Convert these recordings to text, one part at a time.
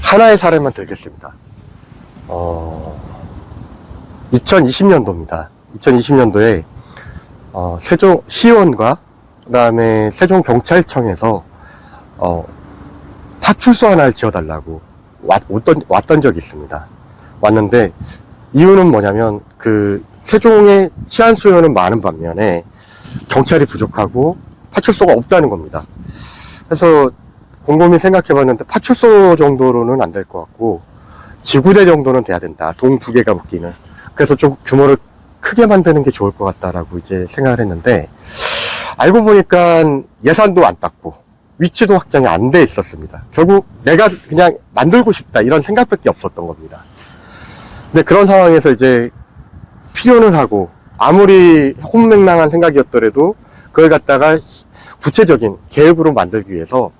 하나의 사례만 들겠습니다. 2020년도입니다. 2020년도에 세종 시의원과 그 다음에 세종경찰청에서 파출소 하나를 지어달라고 왔던 적이 있습니다. 왔는데 이유는 뭐냐면 그 세종의 치안 수요는 많은 반면에 경찰이 부족하고 파출소가 없다는 겁니다. 그래서 곰곰이 생각해 봤는데 파출소 정도로는 안 될 것 같고 지구대 정도는 돼야 된다. 동 2개가 묶이는. 그래서 좀 규모를 크게 만드는 게 좋을 것 같다라고 이제 생각을 했는데, 알고 보니까 예산도 안 땄고 위치도 확정이 안 돼 있었습니다. 결국 내가 그냥 만들고 싶다 이런 생각밖에 없었던 겁니다. 근데 그런 상황에서 이제 필요는 하고 아무리 혼맹랑한 생각이었더라도 그걸 갖다가 구체적인 계획으로 만들기 위해서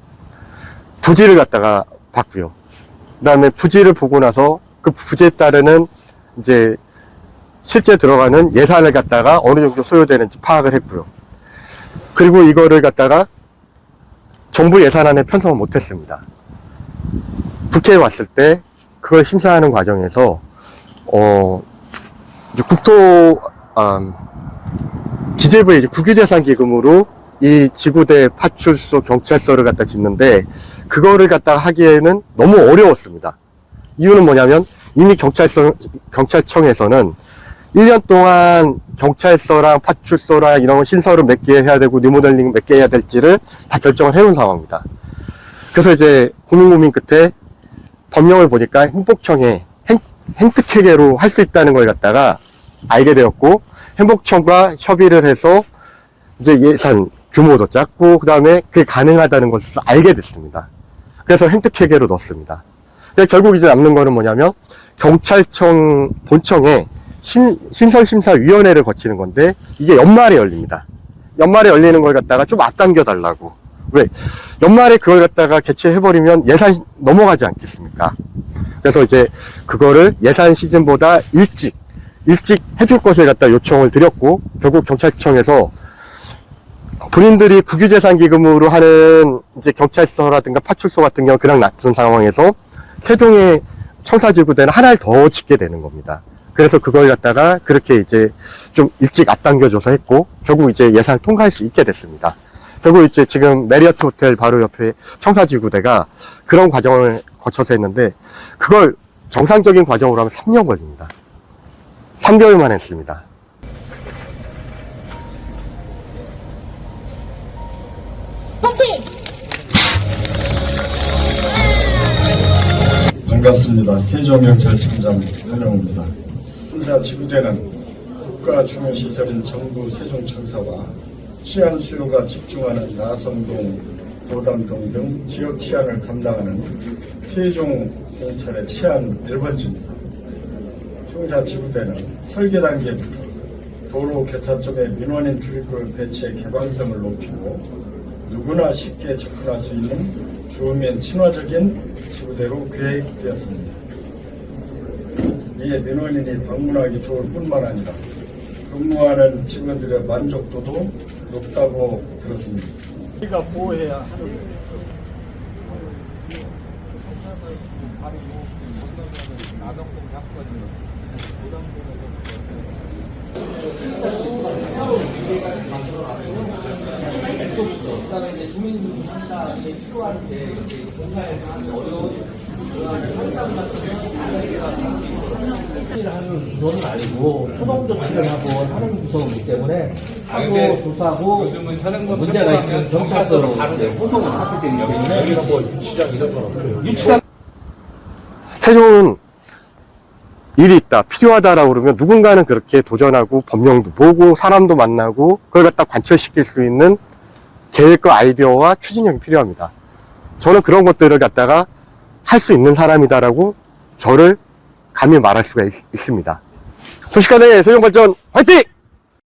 부지를 갖다가 봤고요. 그 다음에 부지를 보고 나서 그 부지에 따르는 이제 실제 들어가는 예산을 갖다가 어느 정도 소요되는지 파악을 했고요. 그리고 이거를 갖다가 정부 예산안에 편성을 못했습니다. 국회에 왔을 때 그걸 심사하는 과정에서 기재부의 국유재산기금으로 이 지구대 파출소 경찰서를 갖다 짓는데 그거를 갖다가 하기에는 너무 어려웠습니다. 이유는 뭐냐면 이미 경찰청에서는 1년 동안 경찰서랑 파출소랑 이런 거 신설을 몇 개 해야 되고 리모델링 몇 개 해야 될지를 다 결정을 해놓은 상황입니다. 그래서 이제 고민 끝에 법령을 보니까 행복청에 행특회계로 할 수 있다는 걸 갖다가 알게 되었고, 행복청과 협의를 해서 이제 예산 규모도 짰고 그 다음에 그게 가능하다는 것을 알게 됐습니다. 그래서 행특회계로 넣었습니다. 결국 이제 남는 거는 뭐냐면 경찰청 본청에 신설심사위원회를 거치는 건데 이게 연말에 열립니다. 연말에 열리는 걸 갖다가 좀 앞당겨 달라고. 왜? 연말에 그걸 갖다가 개최해버리면 예산 넘어가지 않겠습니까? 그래서 이제 그거를 예산 시즌보다 일찍 해줄 것을 갖다 요청을 드렸고, 결국 경찰청에서 본인들이 국유재산기금으로 하는 이제 경찰서라든가 파출소 같은 경우 그냥 놔둔 상황에서 세종의 청사지구대는 하나를 더 짓게 되는 겁니다. 그래서 그걸 갖다가 그렇게 이제 좀 일찍 앞당겨줘서 했고, 결국 이제 예산을 통과할 수 있게 됐습니다. 결국 이제 지금 메리어트 호텔 바로 옆에 청사지구대가 그런 과정을 거쳐서 했는데, 그걸 정상적인 과정으로 하면 3년 걸립니다. 3개월만 했습니다. 반갑습니다. 세종경찰청장 현영입니다. 청사 지구대는 국가 중요시설인 정부 세종청사와 치안 수요가 집중하는 나성동, 도담동 등 지역 치안을 감당하는 세종경찰의 치안 1번지입니다. 청사 지구대는 설계 단계부터 도로 교차점에 민원인 출입구를 배치해 개방성을 높이고 누구나 쉽게 접근할 수 있는 주민 친화적인 지구대로 계획되었습니다. 이에 민원인이 방문하기 좋을 뿐만 아니라 근무하는 직원들의 만족도도 높다고 들었습니다. 우리가 보호해야 하는 그다음에 이제 주민 상담이 필요한데 공간에서 하는 어려운 상담 하는 구조는 아니고 소동적 실현하고 하는 구조이기 때문에 하고 조사하고 문제가 있으면 경찰서로 호송을 하게 되기 때문에 여기가 뭐 유치장 이런 건 없고요. 유치장 세종은 일이 있다, 필요하다라고 그러면 누군가는 그렇게 도전하고 법령도 보고 사람도 만나고 그걸 갖다 관철시킬 수 있는 계획과 아이디어와 추진력이 필요합니다. 저는 그런 것들을 갖다가 할 수 있는 사람이다라고 저를 감히 말할 수가 있습니다. 순식간에 세종발전 화이팅!